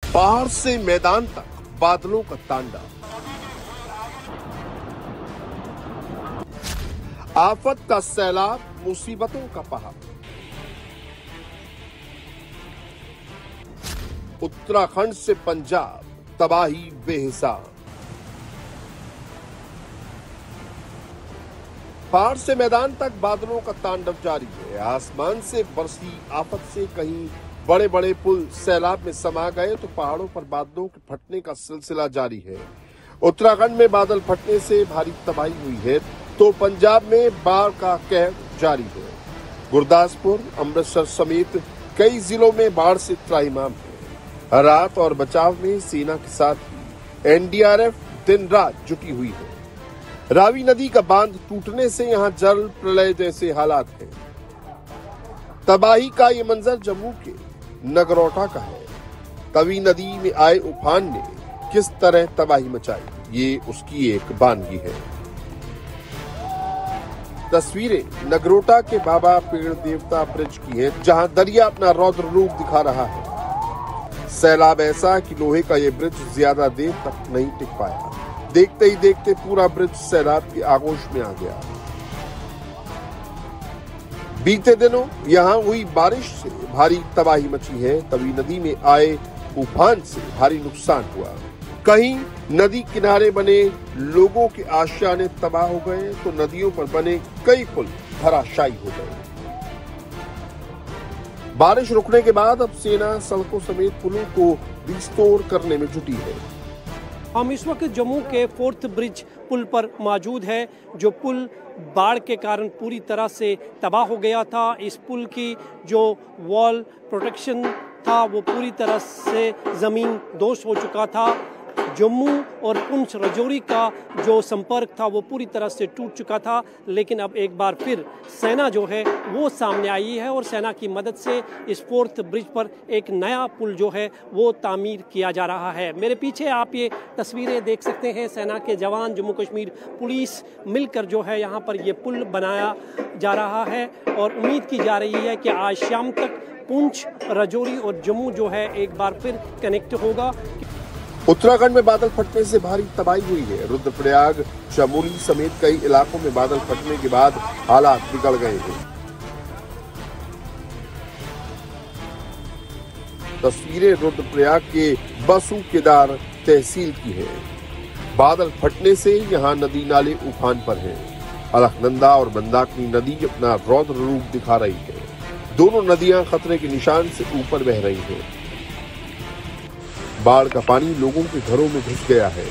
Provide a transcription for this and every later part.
पहाड़ से मैदान तक बादलों का तांडव, आफत का सैलाब, मुसीबतों का पहाड़। उत्तराखंड से पंजाब, तबाही बेहिसाब। पहाड़ से मैदान तक बादलों का तांडव जारी है। आसमान से बरसी आफत से कहीं बड़े बड़े पुल सैलाब में समा गए तो पहाड़ों पर बादलों के फटने का सिलसिला जारी है। उत्तराखंड में बादल फटने से भारी तबाही हुई है तो पंजाब में बाढ़ का कहर जारी है। गुरदासपुर, अमृतसर समेत कई जिलों में बाढ़ से त्राहिमाम है। राहत और बचाव में सेना के साथ ही एनडीआरएफ दिन रात जुटी हुई है। रावी नदी का बांध टूटने से यहां जल प्रलय जैसे हालात हैं। तबाही का ये मंजर जम्मू के नगरोटा का है। तवी नदी में आए उफान ने किस तरह तबाही मचाई, ये उसकी एक बानगी है। तस्वीरें नगरोटा के बाबा पेड़ देवता ब्रिज की हैं, जहां दरिया अपना रौद्र रूप दिखा रहा है। सैलाब ऐसा कि लोहे का ये ब्रिज ज्यादा देर तक नहीं टिक पाया। देखते ही देखते पूरा ब्रिज सैलाब की आगोश में आ गया। बीते दिनों यहां हुई बारिश से भारी तबाही मची है। तवी नदी में आए उफान से भारी नुकसान हुआ। कहीं नदी किनारे बने लोगों के आशियाने तबाह हो गए तो नदियों पर बने कई पुल धराशायी हो गए। बारिश रुकने के बाद अब सेना सड़कों समेत पुलों को रिस्टोर करने में जुटी है। हम इस वक्त जम्मू के 4th ब्रिज पुल पर मौजूद है, जो पुल बाढ़ के कारण पूरी तरह से तबाह हो गया था। इस पुल की जो वॉल प्रोटेक्शन था वो पूरी तरह से ज़मीन दोष हो चुका था। जम्मू और पुंछ राजौरी का जो संपर्क था वो पूरी तरह से टूट चुका था। लेकिन अब एक बार फिर सेना जो है वो सामने आई है और सेना की मदद से इस 4th ब्रिज पर एक नया पुल जो है वो तामीर किया जा रहा है। मेरे पीछे आप ये तस्वीरें देख सकते हैं। सेना के जवान, जम्मू कश्मीर पुलिस मिलकर जो है यहाँ पर ये पुल बनाया जा रहा है और उम्मीद की जा रही है कि आज शाम तक पुंछ, राजौरी और जम्मू जो है एक बार फिर कनेक्ट होगा। उत्तराखंड में बादल फटने से भारी तबाही हुई है। रुद्रप्रयाग, चमोली समेत कई इलाकों में बादल फटने के बाद हालात बिगड़ गए हैं। तस्वीरें रुद्रप्रयाग के बसु केदार तहसील की है। बादल फटने से यहां नदी नाले उफान पर हैं। अलकनंदा और मंदाकिनी नदी अपना रौद्र रूप दिखा रही है। दोनों नदियां खतरे के निशान से ऊपर बह रही हैं। बाढ़ का पानी लोगों के घरों में घुस गया है,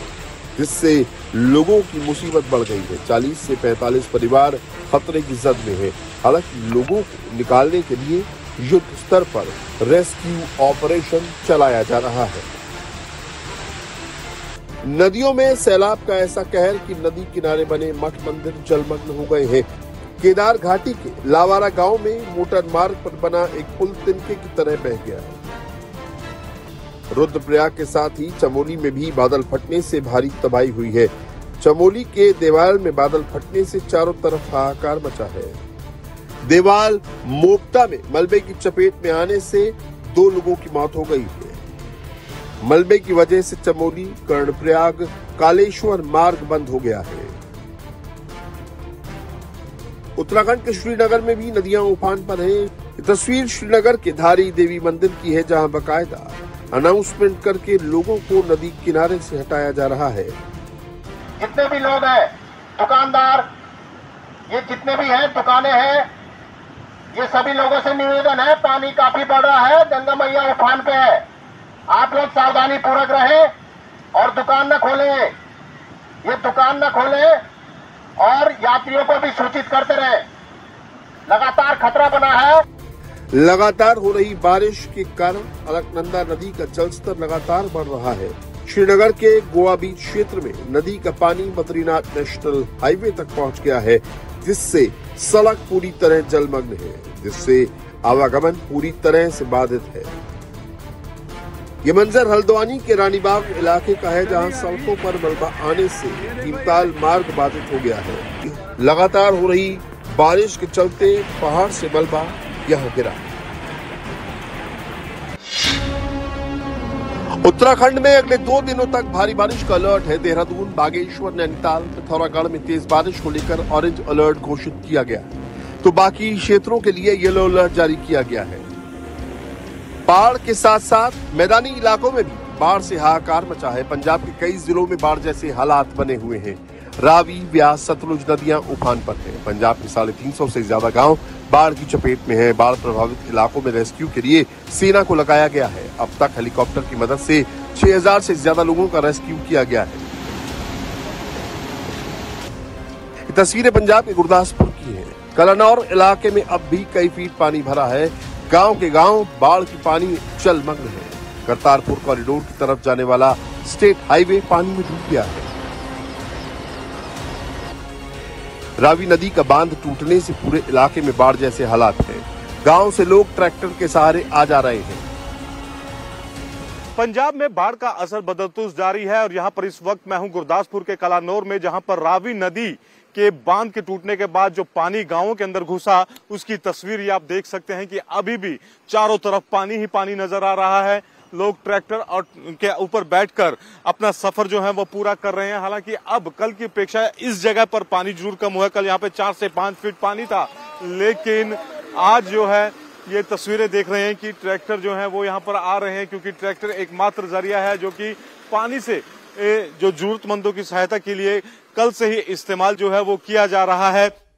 जिससे लोगों की मुसीबत बढ़ गई है। 40 से 45 परिवार खतरे की जद में है। हालांकि लोगों को निकालने के लिए युद्ध स्तर पर रेस्क्यू ऑपरेशन चलाया जा रहा है। नदियों में सैलाब का ऐसा कहर कि नदी किनारे बने मठ मंदिर जलमग्न हो गए हैं। केदार घाटी के लावारा गांव में मोटर मार्ग पर बना एक पुल तिनके की तरह बह गया है। रुद्रप्रयाग के साथ ही चमोली में भी बादल फटने से भारी तबाही हुई है। चमोली के देवाल में बादल फटने से चारों तरफ हाहाकार मचा है। देवाल मोपटा में मलबे की चपेट में आने से 2 लोगों की मौत हो गई है। मलबे की वजह से चमोली, कर्णप्रयाग, कालेश्वर मार्ग बंद हो गया है। उत्तराखंड के श्रीनगर में भी नदियां उफान पर हैं। तस्वीर श्रीनगर के धारी देवी मंदिर की है, जहां बाकायदा अनाउंसमेंट करके लोगों को नदी किनारे से हटाया जा रहा है। जितने भी लोग हैं, दुकानदार, ये जितने भी हैं, दुकानें हैं, ये सभी लोगों से निवेदन है, पानी काफी बढ़ रहा है, गंगा मैया उफान पे है। आप लोग सावधानी पूर्वक रहें और दुकान न खोलें। ये दुकान न खोलें और यात्रियों को भी सूचित करते रहें। लगातार खतरा बना है। लगातार हो रही बारिश के कारण अलकनंदा नदी का जलस्तर लगातार बढ़ रहा है। श्रीनगर के गोवा बीच क्षेत्र में नदी का पानी बद्रीनाथ नेशनल हाईवे तक पहुंच गया है, जिससे सड़क पूरी तरह जलमग्न है, जिससे आवागमन पूरी तरह से बाधित है। ये मंजर हल्द्वानी के रानीबाग इलाके का है, जहां सड़कों पर मलबा आने से भीमताल मार्ग बाधित हो गया है। लगातार हो रही बारिश के चलते पहाड़ से मलबा यहाँ गिरा। उत्तराखंड में अगले 2 दिनों तक भारी बारिश का अलर्ट है। देहरादून, बागेश्वर, नैनीताल, पिथौरागढ़ में तेज बारिश को लेकर ऑरेंज अलर्ट घोषित किया गया है, तो बाकी क्षेत्रों के लिए येलो अलर्ट जारी किया गया है। बाढ़ के साथ साथ मैदानी इलाकों में भी बाढ़ से हाहाकार मचा है। पंजाब के कई जिलों में बाढ़ जैसे हालात बने हुए हैं। रावी, व्यास, सतलुज नदियां उफान पर हैं। पंजाब के 350 से ज्यादा गांव बाढ़ की चपेट में हैं। बाढ़ प्रभावित इलाकों में रेस्क्यू के लिए सेना को लगाया गया है। अब तक हेलीकॉप्टर की मदद से 6000 से ज्यादा लोगों का रेस्क्यू किया गया है। ये तस्वीरें पंजाब के गुरदासपुर की हैं। कलानौर इलाके में अब भी कई फीट पानी भरा है। गांव के गांव बाढ़ की पानी जलमग्न है। करतारपुर कॉरिडोर की तरफ जाने वाला स्टेट हाईवे पानी में डूब गया है। रावी नदी का बांध टूटने से पूरे इलाके में बाढ़ जैसे हालात हैं। गांव से लोग ट्रैक्टर के सहारे आ जा रहे हैं। पंजाब में बाढ़ का असर बदस्तूर जारी है और यहाँ पर इस वक्त मैं हूँ गुरदासपुर के कलानौर में, जहाँ पर रावी नदी के बांध के टूटने के बाद जो पानी गांवों के अंदर घुसा, उसकी तस्वीर ये आप देख सकते हैं कि अभी भी चारों तरफ पानी ही पानी नजर आ रहा है। लोग ट्रैक्टर और के ऊपर बैठकर अपना सफर जो है वो पूरा कर रहे हैं। हालांकि अब कल की अपेक्षा इस जगह पर पानी जरूर कम हुआ है। कल यहाँ पे 4 से 5 फीट पानी था, लेकिन आज जो है ये तस्वीरें देख रहे हैं कि ट्रैक्टर जो है वो यहाँ पर आ रहे हैं, क्योंकि ट्रैक्टर एकमात्र जरिया है जो कि पानी से जो जरूरतमंदों की सहायता के लिए कल से ही इस्तेमाल जो है वो किया जा रहा है।